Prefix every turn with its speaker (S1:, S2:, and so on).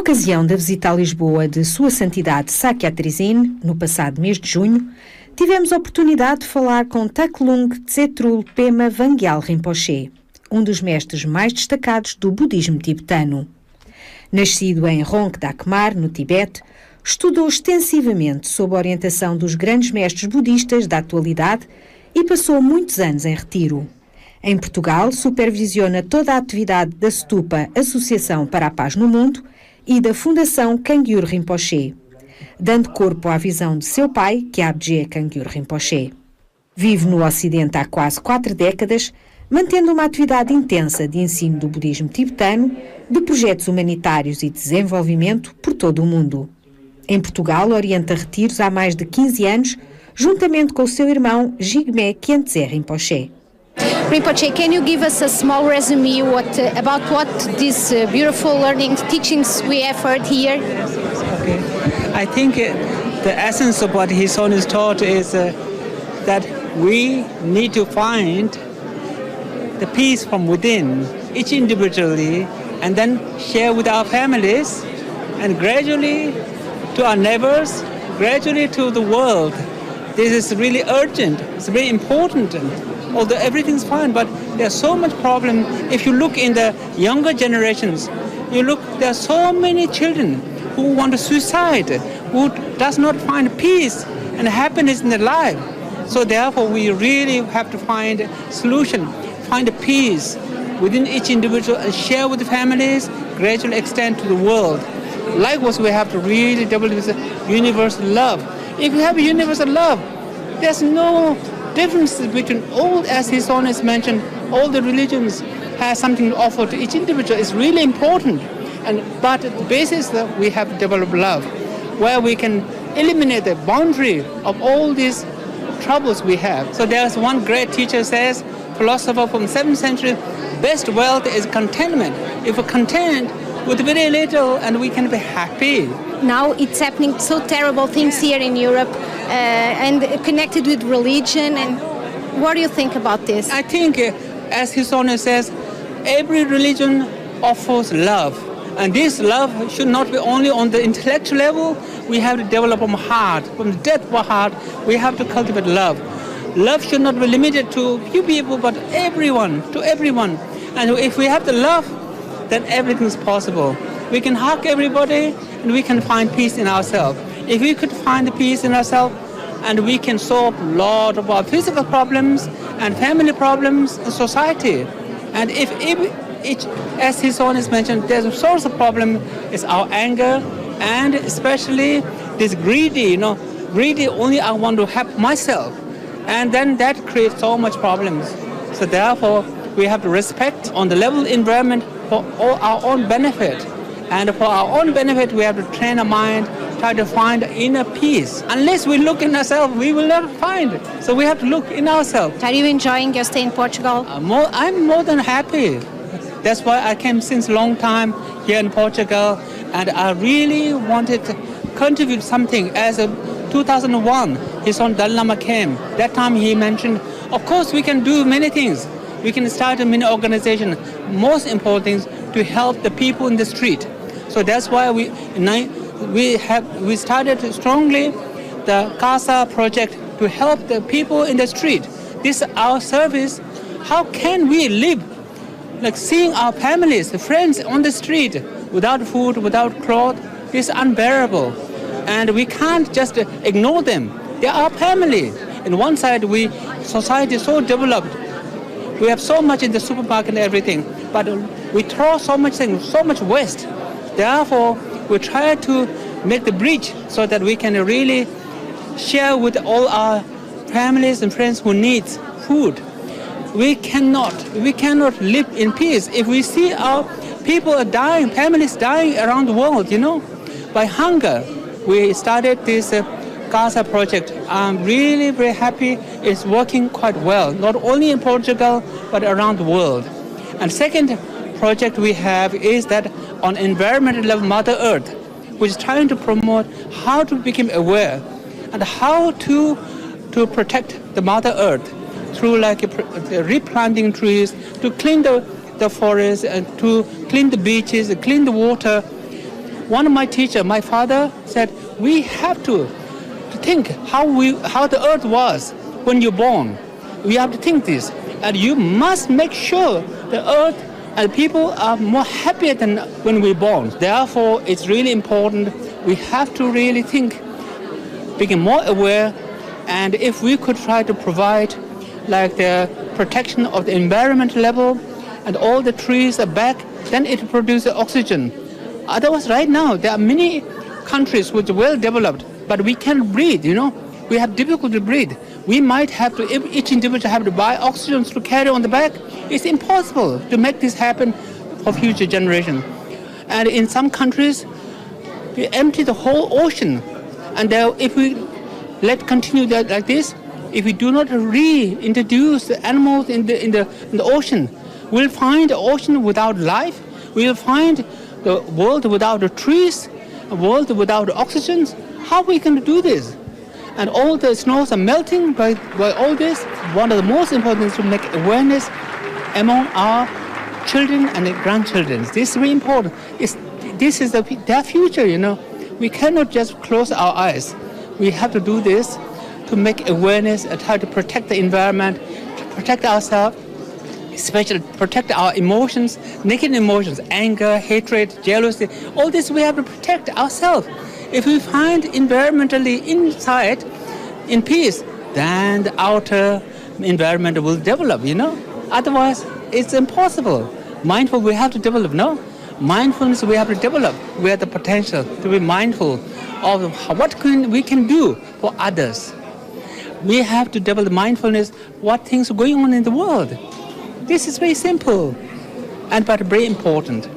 S1: ocasião da visita a Lisboa de Sua Santidade Sakyatrizin, no passado mês de junho, tivemos a oportunidade de falar com Taklung Tsetrul Pema Vangyal Rinpoche, um dos mestres mais destacados do budismo tibetano. Nascido em Rongdak-mar, no Tibete, estudou extensivamente sob a orientação dos grandes mestres budistas da atualidade e passou muitos anos em retiro. Em Portugal, supervisiona toda a atividade da Stupa, Associação para a Paz no Mundo, e da Fundação Kangyur Rinpoche, dando corpo à visão de seu pai, Kyabje Kangyur Rinpoche. Vive no Ocidente há quase 4 décadas, mantendo uma atividade intensa de ensino do budismo tibetano, de projetos humanitários e de desenvolvimento por todo o mundo. Em Portugal, orienta retiros há mais de 15 anos, juntamente com o seu irmão Jigme Khyentse Rinpoche.
S2: Rinpoche, can you give us a small resume about what these beautiful learning teachings we have heard here?
S3: Okay. I think the essence of what His Holiness taught is that we need to find the peace from within, each individually, and then share with our families, and gradually to our neighbors, gradually to the world. This is really urgent. It's very important. Although everything's fine, but there's so much problem. If you look in the younger generations, there are so many children who want to suicide, who does not find peace and happiness in their life. So therefore, we really have to find a solution, find a peace within each individual and share with the families, gradually extend to the world. Likewise, we have to really develop this universal love. If we have a universal love, there's no differences between all, as His Holiness mentioned, all the religions have something to offer to each individual. It's really important. But the basis that we have to develop love, where we can eliminate the boundary of all these troubles we have. So there's one great teacher says, philosopher from the 7th century, best wealth is contentment. If we're content with very little, and we can be happy.
S2: Now it's happening so terrible things here in Europe and connected with religion. And what do you think about this?
S3: I think, as His Holiness says, every religion offers love. And this love should not be only on the intellectual level. We have to develop from heart, from the depth of our heart. We have to cultivate love. Love should not be limited to few people, but everyone, to everyone. And if we have the love, then everything is possible. We can hug everybody and we can find peace in ourselves. If we could find the peace in ourselves, and we can solve a lot of our physical problems and family problems in society. And if each, as His Holiness mentioned, there's a source of problem is our anger, and especially this greedy, greedy only I want to help myself. And then that creates so much problems. So therefore, we have to respect on the level environment for all our own benefit. And for our own benefit, we have to train our mind, try to find inner peace. Unless we look in ourselves, we will never find it. So we have to look in ourselves.
S2: Are you enjoying your stay in Portugal?
S3: I'm more than happy. That's why I came since a long time here in Portugal. And I really wanted to contribute something. As 2001, His Holiness Dalai Lama came. That time he mentioned, of course we can do many things. We can start a mini organization. Most important things to help the people in the street. So that's why we started strongly the CASA project to help the people in the street. This is our service. How can we live like seeing our families, friends on the street without food, without clothes? This is unbearable, and we can't just ignore them. They are our family. In one side, society is so developed. We have so much in the supermarket and everything, but we throw so much things, so much waste. Therefore, we try to make the bridge so that we can really share with all our families and friends who need food. We cannot live in peace if we see our people are dying, families dying around the world, by hunger. We started this CASA project. I'm really very happy it's working quite well, not only in Portugal, but around the world. And second project we have is that on environmental level, Mother Earth, which is trying to promote how to become aware and how to protect the Mother Earth through replanting trees, to clean the forests, and to clean the beaches, clean the water. One of my teachers, my father, said, we have to think how the earth was when you're born. We have to think this. And you must make sure the earth and people are more happier than when we're born. Therefore, it's really important. We have to really think, become more aware. And if we could try to provide like the protection of the environment level and all the trees are back, then it produces oxygen. Otherwise, right now, there are many countries which are well developed, but we can't breathe, We have difficulty to breathe. We might have to, if each individual have to buy oxygen to carry on the back. It's impossible to make this happen for future generations. And in some countries, we empty the whole ocean. And if we continue that like this, if we do not reintroduce the animals in the ocean, we'll find the ocean without life. We'll find the world without the trees, a world without oxygen. How are we going to do this? And all the snows are melting by all this. One of the most important things to make awareness among our children and grandchildren. This is very important. This is their future, We cannot just close our eyes. We have to do this to make awareness and try to protect the environment, to protect ourselves, especially protect our emotions, negative emotions, anger, hatred, jealousy. All this we have to protect ourselves. If we find environmentally inside in peace, then the outer environment will develop, Otherwise, it's impossible. Mindful, we have to develop, Mindfulness, we have to develop. We have the potential to be mindful of what we can do for others. We have to develop mindfulness, what things are going on in the world. This is very simple, but very important.